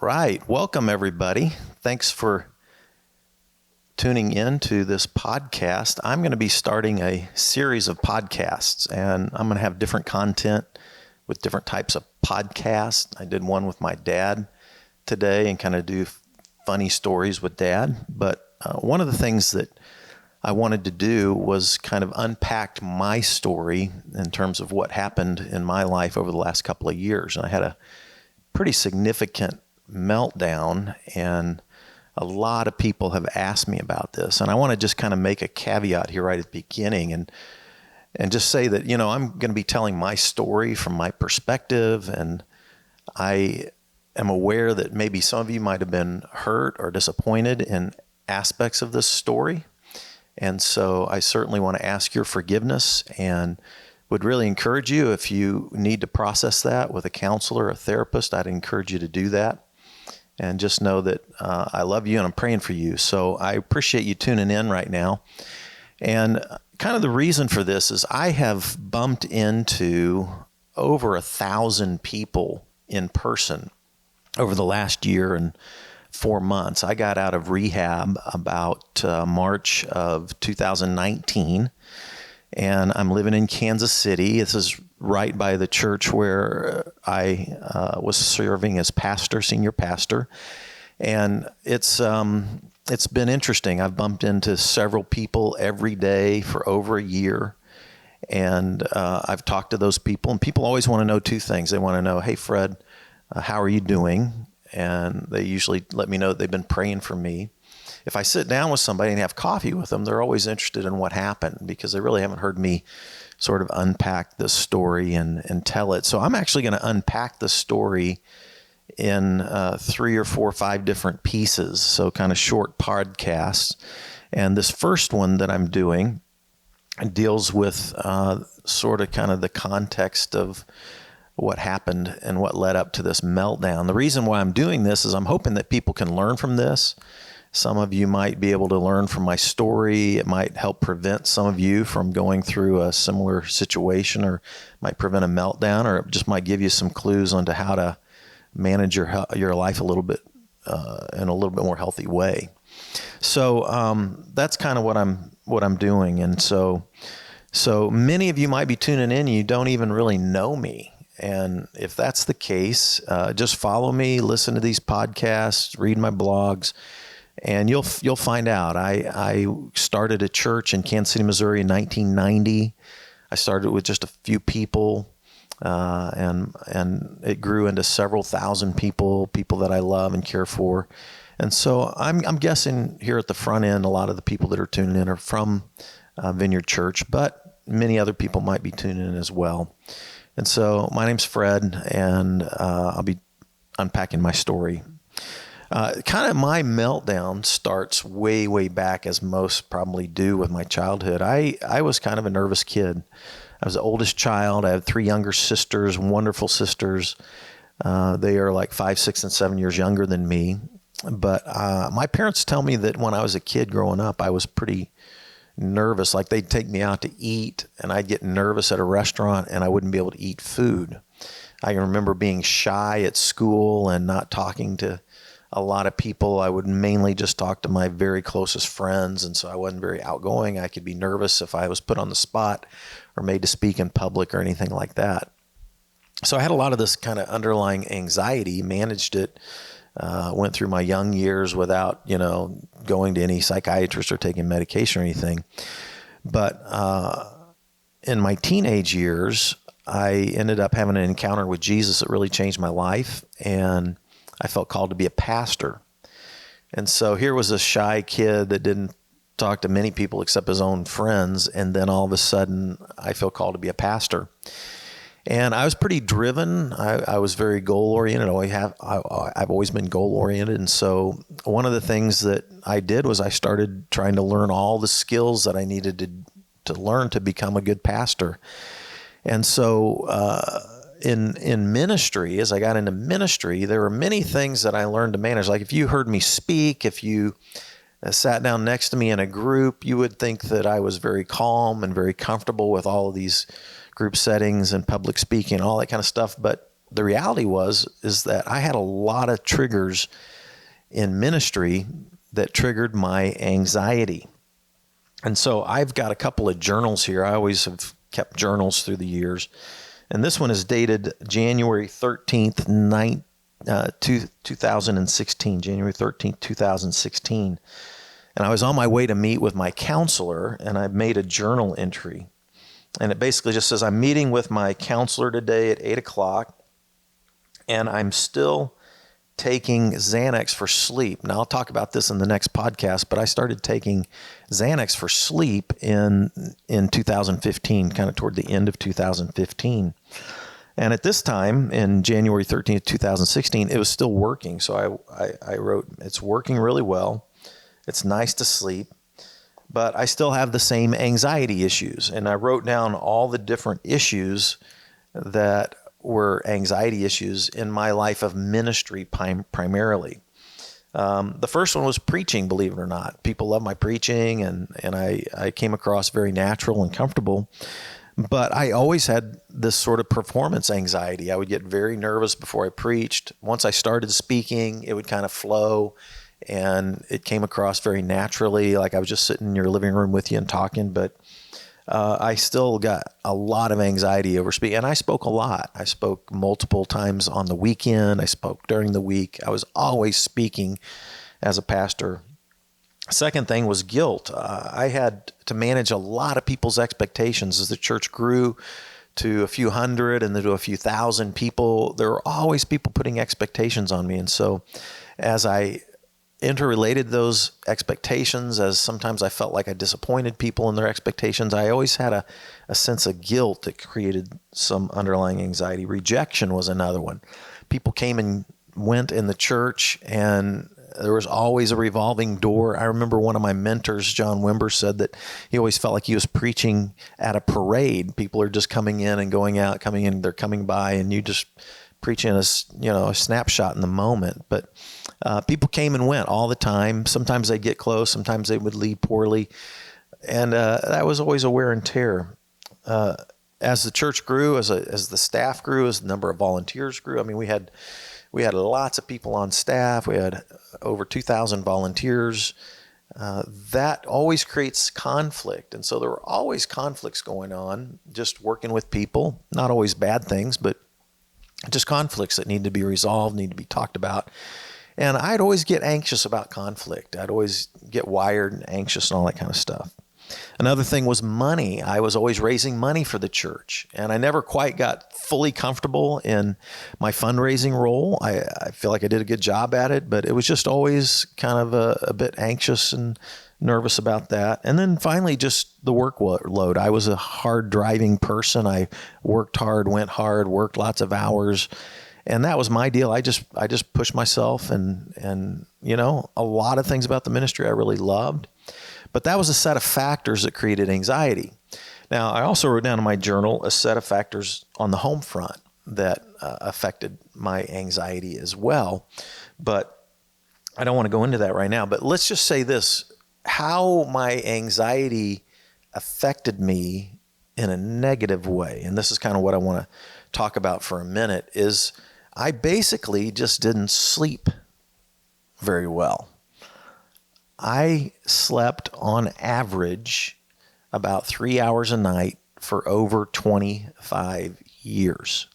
Right. Welcome, everybody. Thanks for tuning in to this podcast. I'm going to be starting a series of podcasts, and I'm going to have different content with different types of podcasts. I did one with my dad today and kind of do funny stories with dad. But one of the things that I wanted to do was kind of unpack my story in terms of what happened in my life over the last couple of years. And I had a pretty significant meltdown, and a lot of people have asked me about this. And I want to just kind of make a caveat here right at the beginning and just say that, I'm going to be telling my story from my perspective, and I am aware that maybe some of you might have been hurt or disappointed in aspects of this story. And so I certainly want to ask your forgiveness and would really encourage you, if you need to process that with a counselor or a therapist, I'd encourage you to do that. And just know that I love you and I'm praying for you. So I appreciate you tuning in right now. And kind of the reason for this is I have bumped into over 1,000 people in person over the last year and 4 months. I got out of rehab about March of 2019, and I'm living in Kansas City. This is right by the church where I was serving as senior pastor. And it's been interesting. I've bumped into several people every day for over a year. And I've talked to those people, and people always want to know two things. They want to know, hey, Fred, how are you doing? And they usually let me know that they've been praying for me. If I sit down with somebody and have coffee with them, they're always interested in what happened because they really haven't heard me sort of unpack this story and tell it. So I'm actually going to unpack the story in 3 or 4 or 5 different pieces, so kind of short podcasts. And this first one that I'm doing deals with sort of kind of the context of what happened and what led up to this meltdown. The reason why I'm doing this is I'm hoping that people can learn from this. Some of you might be able to learn from my story. It might help prevent some of you from going through a similar situation, or might prevent a meltdown, or it just might give you some clues onto how to manage your life a little bit in a little bit more healthy way. So that's kind of what I'm doing. And so many of you might be tuning in and you don't even really know me. And if that's the case, just follow me, listen to these podcasts, read my blogs, and you'll find out. I started a church in Kansas City, Missouri in 1990. I started with just a few people, and it grew into several thousand people that I love and care for. And so I'm guessing here at the front end, a lot of the people that are tuning in are from Vineyard Church, but many other people might be tuning in as well. And so my name's Fred, and I'll be unpacking my story. Kind of my meltdown starts way, way back, as most probably do, with my childhood. I was kind of a nervous kid. I was the oldest child. I have 3 younger sisters, wonderful sisters. They are like 5, 6, and 7 years younger than me. But my parents tell me that when I was a kid growing up, I was pretty nervous. Like, they'd take me out to eat and I'd get nervous at a restaurant and I wouldn't be able to eat food. I can remember being shy at school and not talking to a lot of people. I would mainly just talk to my very closest friends, and so I wasn't very outgoing. I could be nervous if I was put on the spot or made to speak in public or anything like that. So I had a lot of this kind of underlying anxiety, managed it, went through my young years without, going to any psychiatrist or taking medication or anything. But in my teenage years, I ended up having an encounter with Jesus that really changed my life, and I felt called to be a pastor. And so here was a shy kid that didn't talk to many people except his own friends, and then all of a sudden I felt called to be a pastor. And I was pretty driven. I was very goal-oriented. I've always been goal-oriented. And so one of the things that I did was I started trying to learn all the skills that I needed to learn to become a good pastor. And so in ministry, as I got into ministry, there were many things that I learned to manage. Like, if you heard me speak, if you sat down next to me in a group, you would think that I was very calm and very comfortable with all of these group settings and public speaking, all that kind of stuff. But the reality is that I had a lot of triggers in ministry that triggered my anxiety. And so I've got a couple of journals here. I always have kept journals through the years. And this one is dated January 13th, 2016, January 13th, 2016. And I was on my way to meet with my counselor, and I made a journal entry. And it basically just says, I'm meeting with my counselor today at 8 o'clock, and I'm still taking Xanax for sleep. Now, I'll talk about this in the next podcast, but I started taking Xanax for sleep in 2015, kind of toward the end of 2015. And at this time, in January 13th, 2016, it was still working. So I wrote, it's working really well. It's nice to sleep, but I still have the same anxiety issues. And I wrote down all the different issues that were anxiety issues in my life of ministry primarily. The first one was preaching, believe it or not. People love my preaching, and I came across very natural and comfortable. But I always had this sort of performance anxiety. I would get very nervous before I preached. Once I started speaking, it would kind of flow, and it came across very naturally, like I was just sitting in your living room with you and talking. But I still got a lot of anxiety over speaking, and I spoke a lot. I spoke multiple times on the weekend. I spoke during the week. I was always speaking as a pastor. Second thing was guilt. I had to manage a lot of people's expectations as the church grew to a few hundred and then to a few thousand people. There were always people putting expectations on me. And so as I interrelated those expectations, as sometimes I felt like I disappointed people in their expectations, I always had a sense of guilt that created some underlying anxiety. Rejection was another one. People came and went in the church, and there was always a revolving door. I remember one of my mentors, John Wimber, said that he always felt like he was preaching at a parade. People are just coming in and going out, coming in, they're coming by, and you just preaching a snapshot in the moment. But people came and went all the time. Sometimes they'd get close. Sometimes they would leave poorly. And that was always a wear and tear. As the church grew, as the staff grew, as the number of volunteers grew, I mean, we had lots of people on staff. We had over 2,000 volunteers. That always creates conflict. And so there were always conflicts going on, just working with people, not always bad things, but just conflicts that need to be resolved, need to be talked about. And I'd always get anxious about conflict. I'd always get wired and anxious and all that kind of stuff. Another thing was money. I was always raising money for the church, and I never quite got fully comfortable in my fundraising role. I feel like I did a good job at it, but it was just always kind of a bit anxious and nervous about that. And then finally, just the workload. I was a hard driving person. I worked hard, went hard, worked lots of hours. And that was my deal. I just pushed myself, and a lot of things about the ministry I really loved. But that was a set of factors that created anxiety. Now, I also wrote down in my journal a set of factors on the home front that affected my anxiety as well. But I don't want to go into that right now. But let's just say this: how my anxiety affected me in a negative way, and this is kind of what I want to talk about for a minute, is I basically just didn't sleep very well. I slept on average about 3 hours a night for over 25 years.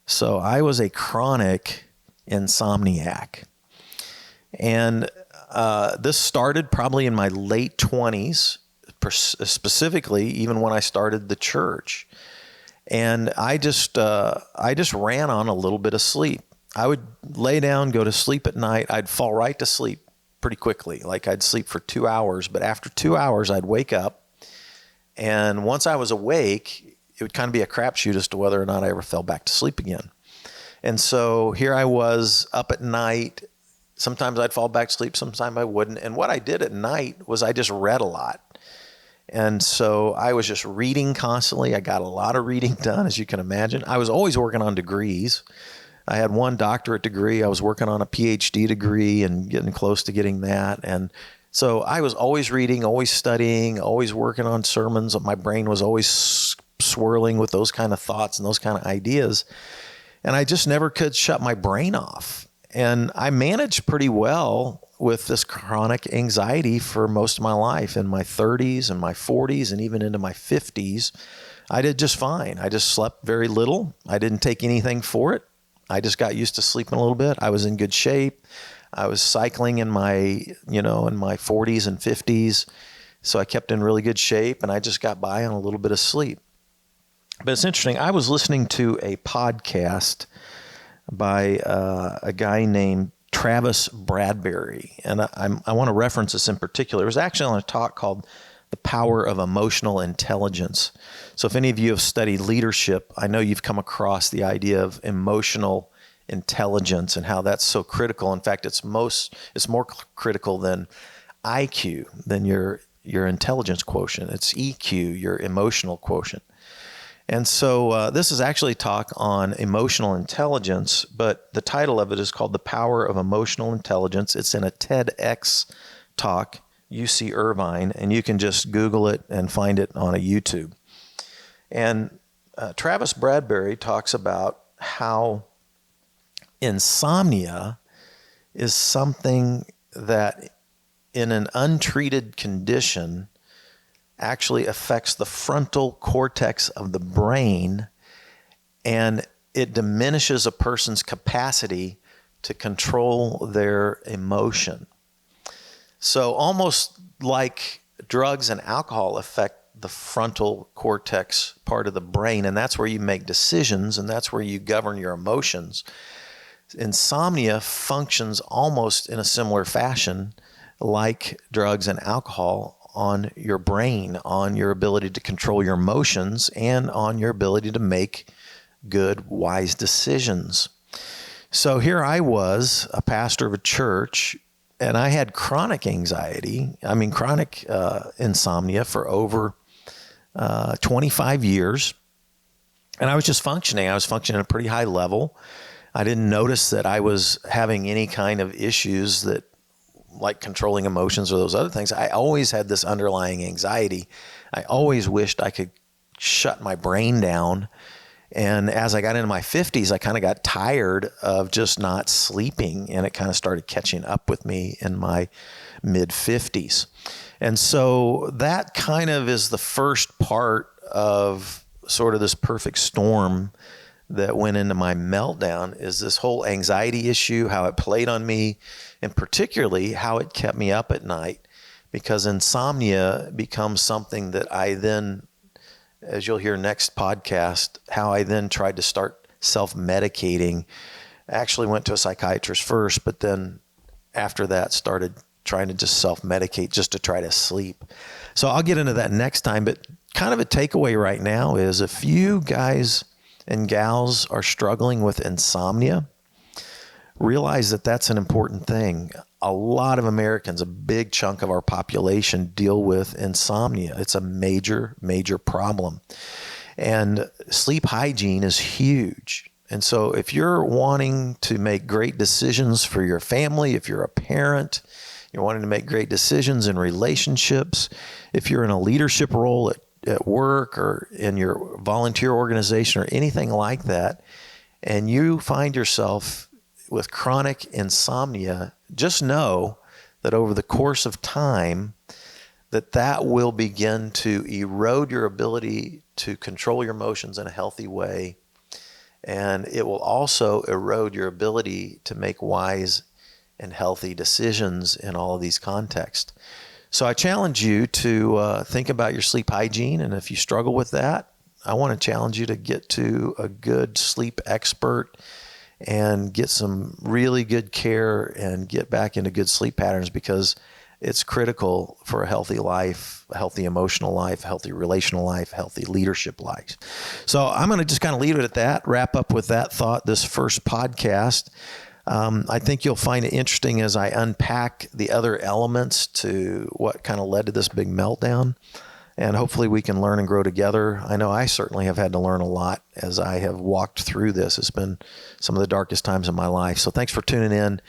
So I was a chronic insomniac. And this started probably in my late 20s, specifically even when I started the church. And I just ran on a little bit of sleep. I would lay down, go to sleep at night. I'd fall right to sleep pretty quickly. Like I'd sleep for 2 hours, but after 2 hours, I'd wake up. And once I was awake, it would kind of be a crapshoot as to whether or not I ever fell back to sleep again. And so here I was up at night. Sometimes I'd fall back to sleep, sometimes I wouldn't. And what I did at night was I just read a lot. And so I was just reading constantly. I got a lot of reading done, as you can imagine. I was always working on degrees. I had one doctorate degree. I was working on a PhD degree and getting close to getting that. And so I was always reading, always studying, always working on sermons. My brain was always swirling with those kind of thoughts and those kind of ideas. And I just never could shut my brain off. And I managed pretty well with this chronic anxiety for most of my life. In my 30s and my 40s and even into my 50s, I did just fine. I just slept very little. I didn't take anything for it. I just got used to sleeping a little bit. I was in good shape. I was cycling in my 40s and 50s. So I kept in really good shape, and I just got by on a little bit of sleep. But it's interesting. I was listening to a podcast by a guy named Travis Bradberry, and I want to reference this in particular. It was actually on a talk called The Power of Emotional Intelligence. So if any of you have studied leadership, I know you've come across the idea of emotional intelligence and how that's so critical. In fact, it's more critical than IQ, than your intelligence quotient. It's EQ, your emotional quotient. And so this is actually talk on emotional intelligence, but the title of it is called The Power of Emotional Intelligence. It's in a TEDx talk, UC Irvine, and you can just Google it and find it on a YouTube. And Travis Bradberry talks about how insomnia is something that in an untreated condition actually affects the frontal cortex of the brain, and it diminishes a person's capacity to control their emotion. So almost like drugs and alcohol affect the frontal cortex part of the brain, and that's where you make decisions, and that's where you govern your emotions. Insomnia functions almost in a similar fashion like drugs and alcohol on your brain, on your ability to control your emotions, and on your ability to make good, wise decisions. So here I was, a pastor of a church, and I had chronic insomnia for over 25 years. And I was just functioning. I was functioning at a pretty high level. I didn't notice that I was having any kind of issues that like controlling emotions or those other things. I always had this underlying anxiety. I always wished I could shut my brain down. And as I got into my 50s, I kind of got tired of just not sleeping, and it kind of started catching up with me in my mid 50s. And so that kind of is the first part of sort of this perfect storm that went into my meltdown, is this whole anxiety issue, how it played on me, and particularly how it kept me up at night, because insomnia becomes something that I then, as you'll hear next podcast, how I then tried to start self-medicating. I actually went to a psychiatrist first, but then after that started trying to just self-medicate just to try to sleep. So I'll get into that next time, but kind of a takeaway right now is if you guys and gals are struggling with insomnia, realize that that's an important thing. A lot of Americans, a big chunk of our population, deal with insomnia. It's a major, major problem. And sleep hygiene is huge. And so if you're wanting to make great decisions for your family, if you're a parent, you're wanting to make great decisions in relationships, if you're in a leadership role at work or in your volunteer organization or anything like that, and you find yourself with chronic insomnia, just know that over the course of time, that will begin to erode your ability to control your emotions in a healthy way. And it will also erode your ability to make wise and healthy decisions in all of these contexts. So I challenge you to think about your sleep hygiene. And if you struggle with that, I want to challenge you to get to a good sleep expert and get some really good care and get back into good sleep patterns, because it's critical for a healthy life, a healthy emotional life, a healthy relational life, a healthy leadership life. So I'm going to just kind of leave it at that, wrap up with that thought, this first podcast. I think you'll find it interesting as I unpack the other elements to what kind of led to this big meltdown. And hopefully we can learn and grow together. I know I certainly have had to learn a lot as I have walked through this. It's been some of the darkest times of my life. So thanks for tuning in,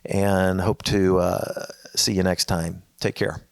and hope to see you next time. Take care.